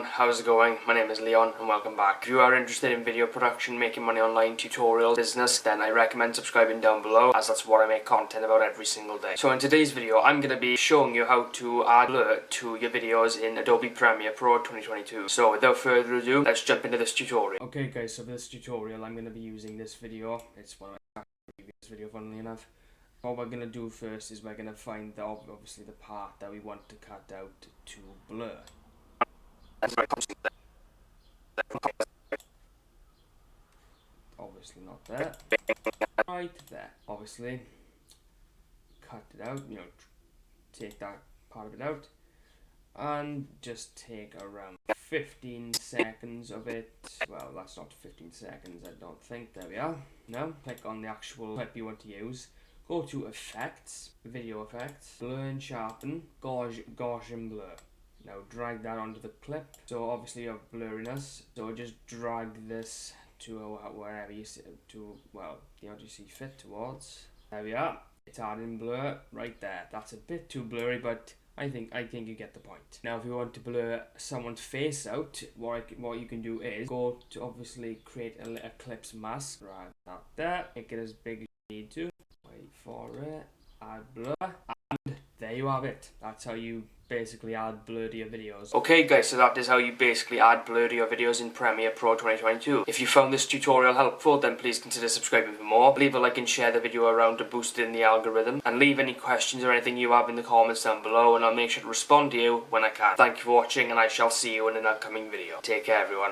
everyone, how's it going? My name is Leon and welcome back. If you are interested in video production, making money online, tutorial, business, then I recommend subscribing down below, as that's what I make content about every single day. So in today's video, I'm going to be showing you how to add blur to your videos in Adobe Premiere Pro 2022. So without further ado, let's jump into this tutorial. Okay guys, so for this tutorial I'm going to be using this video. It's one of my previous video, funnily enough. What we're going to do first is we're going to find obviously the part that we want to cut out to blur. Obviously not there. Right there. Obviously cut it out, take that part of it out and just take around 15 seconds of it. Well, that's not 15 seconds, I don't think. There we are. Now click on the actual clip you want to use. Go to Effects, Video Effects, Blur and Sharpen, Gaussian Blur. Now drag that onto the clip. So obviously you have blurriness. So just drag this to wherever you see you see fit towards. There we are. It's adding blur right there. That's a bit too blurry, but I think you get the point. Now if you want to blur someone's face out, what you can do is go to obviously create a ellipse mask. Right out there. Make it as big as you need to. Wait for it. Add blur. And there you have it. That's how you basically add blur to your videos. Okay guys, so that is how you basically add blur to your videos in Premiere Pro 2022. If you found this tutorial helpful, then please consider subscribing for more. Leave a like and share the video around to boost it in the algorithm. And leave any questions or anything you have in the comments down below, and I'll make sure to respond to you when I can. Thank you for watching, and I shall see you in an upcoming video. Take care everyone.